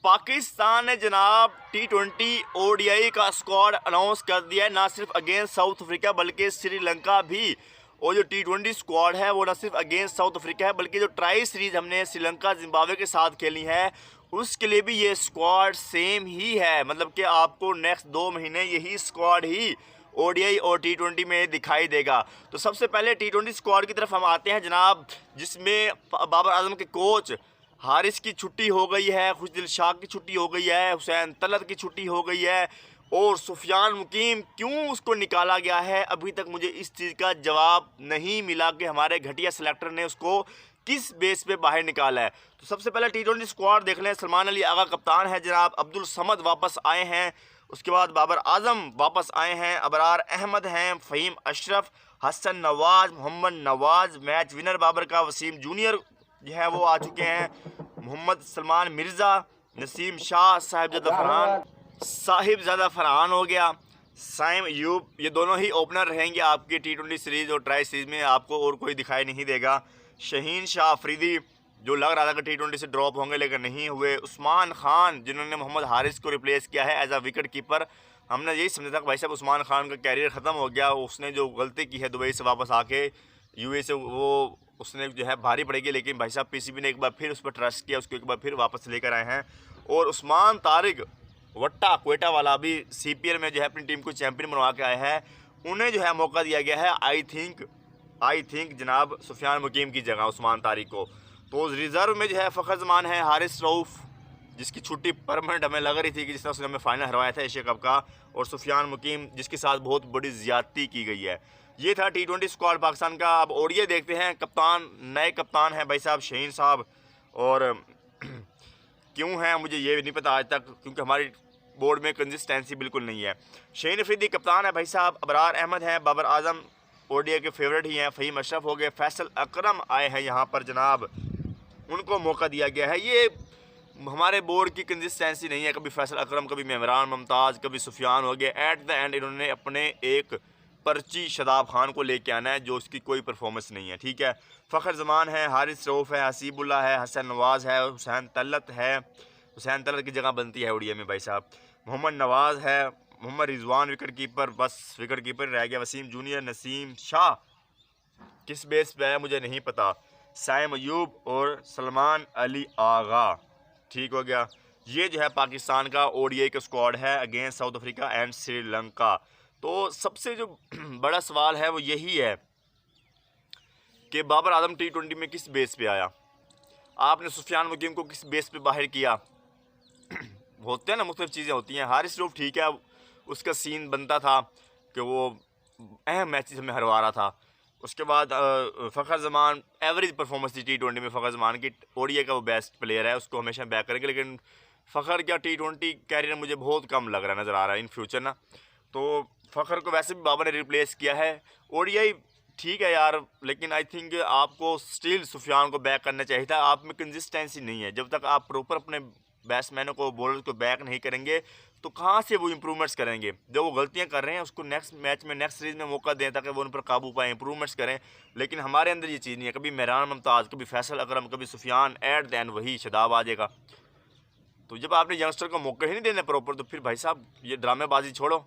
पाकिस्तान ने जनाब T20 ODI का स्क्वाड अनाउंस कर दिया है, ना सिर्फ अगेंस्ट साउथ अफ्रीका बल्कि श्रीलंका भी। और जो T20 स्क्वाड है वो ना सिर्फ अगेंस्ट साउथ अफ्रीका है बल्कि जो ट्राई सीरीज़ हमने श्रीलंका जिम्बाब्वे के साथ खेली है उसके लिए भी ये स्क्वाड सेम ही है। मतलब कि आपको नेक्स्ट 2 महीने यही स्क्वाड ही ODI और T20 में दिखाई देगा। तो सबसे पहले T20 स्क्वाड की तरफ हम आते हैं जनाब, जिसमें बाबर आजम के कोच हारिस की छुट्टी हो गई है, खुशदिल शाह की छुट्टी हो गई है, हुसैन तलत की छुट्टी हो गई है, और सुफियान मुकीम क्यों उसको निकाला गया है अभी तक मुझे इस चीज़ का जवाब नहीं मिला कि हमारे घटिया सेलेक्टर ने उसको किस बेस पे बाहर निकाला है। तो सबसे पहले T20 स्क्वाड देख लें। सलमान अली आगा कप्तान है जनाब, अब्दुल समद वापस आए हैं, उसके बाद बाबर आजम वापस आए हैं, अबरार अहमद हैं, फ़हीम अशरफ, हसन नवाज, मोहम्मद नवाज, मैच विनर बाबर का वसीम जूनियर जो है वो आ चुके हैं, मोहम्मद सलमान मिर्ज़ा, नसीम शाह, साहिबजादा फरहान हो गया, साइम अयूब, ये दोनों ही ओपनर रहेंगे आपकी T20 सीरीज़ और ट्राई सीरीज़ में, आपको और कोई दिखाई नहीं देगा। शहीन शाह अफरीदी जो लग रहा था कि T20 से ड्रॉप होंगे लेकिन नहीं हुए, उस्मान खान जिन्होंने मोहम्मद हारिस को रिप्लेस किया है एज आ विकेट कीपर। हमने यही समझा था कि भाई साहब उस्मान खान का कैरियर ख़त्म हो गया, उसने जो गलती की है दुबई से वापस आके UAE से वो उसने जो है भारी पड़ेगी, लेकिन भाई साहब PCB ने एक बार फिर उस पर ट्रस्ट किया, उसको एक बार फिर वापस लेकर आए हैं। और उस्मान तारिक वट्टा कोयटा वाला अभी CPL में जो है अपनी टीम को चैंपियन बनवा के आया है, उन्हें जो है मौका दिया गया है आई थिंक जनाब सुफियान मुकीम की जगह उस्मान तारिक को। तो रिज़र्व में जो है फ़खर जमान है, हारिस रऊफ़ जिसकी छुट्टी परमानेंट हमें लग रही थी कि जिस तरह उसने हमें फाइनल हरवाया था एशिया कप का, और सुफियान मुकीम जिसके साथ बहुत बड़ी ज़्यादती की गई है। ये था T20 स्क्वाड पाकिस्तान का। अब ODI देखते हैं। कप्तान नए कप्तान हैं भाई साहब शहीन साहब, और क्यों हैं मुझे ये नहीं पता आज तक, क्योंकि हमारी बोर्ड में कंसिस्टेंसी बिल्कुल नहीं है। शहीन अफरीदी कप्तान है भाई साहब, अबरार अहमद हैं, बाबर आजम ODI के फेवरेट ही हैं, फ़हीम अशरफ हो गए, फैसल अकरम आए हैं यहाँ पर जनाब, उनको मौका दिया गया है। ये हमारे बोर्ड की कंसिस्टेंसी नहीं है, कभी फैसल अकरम, कभी मेमरान मुमताज़, कभी सुफियान हो गए। एट द एंड इन्होंने अपने एक पर्ची शदाब खान को लेके आना है जो उसकी कोई परफॉर्मेंस नहीं है, ठीक है। फ़खर जमान है, हारिस रऊफ़ है, हसीबुल्ला है, हसन नवाज़ है, हुसैन तलत है, हुसैन तलत की जगह बनती है ODI में भाई साहब, मोहम्मद नवाज़ है, मोहम्मद रिजवान विकेट कीपर, बस विकेट कीपर रह गया, वसीम जूनियर, नसीम शाह किस बेस पे है मुझे नहीं पता, साइम अयूब और सलमान अली आगा, ठीक हो गया। ये जो है पाकिस्तान का ODI का स्क्वाड है against south Africa and Sri Lanka. तो सबसे जो बड़ा सवाल है वो यही है कि बाबर आजम T20 में किस बेस पे आया, आपने सुफियान मुकीम को किस बेस पे बाहर किया। होते हैं ना, मुख्तलिफ चीज़ें होती हैं। हारिस रऊफ़ ठीक है, उसका सीन बनता था कि वो अहम मैचेस हमें हरवा रहा था। उसके बाद फ़खर जमान एवरेज परफॉर्मेंस थी T20 में, फ़खर जमान की ODI का वो बेस्ट प्लेयर है, उसको हमेशा बैक करेंगे, लेकिन फ़खर का T20 कैरियर मुझे बहुत कम लग रहा है, नज़र आ रहा है इन फ्यूचर ना। तो फ़खर को वैसे भी बाबर ने रिप्लेस किया है। ODI ठीक है यार, लेकिन आई थिंक आपको स्टिल सुफियान को बैक करना चाहिए था। आप में कंसिस्टेंसी नहीं है, जब तक आप प्रॉपर अपने बैट्समैनों को बॉलर को बैक नहीं करेंगे तो कहाँ से वो इंप्रूवमेंट्स करेंगे। जो वो गलतियाँ कर रहे हैं उसको नेक्स्ट मैच में, नेक्स्ट सीरीज़ में मौका दें ताकि वो उन पर काबू पाएँ, इंप्रूवमेंट्स करें। लेकिन हमारे अंदर ये चीज़ नहीं है, कभी मेहरान मुमताज़, कभी फैसल अकरम, कभी सुफियान, एट द एंड वही शदाब आ जाएगा। तो जब आपने यंगस्टर को मौका ही नहीं देना प्रॉपर, तो फिर भाई साहब ये ड्रामेबाजी छोड़ो।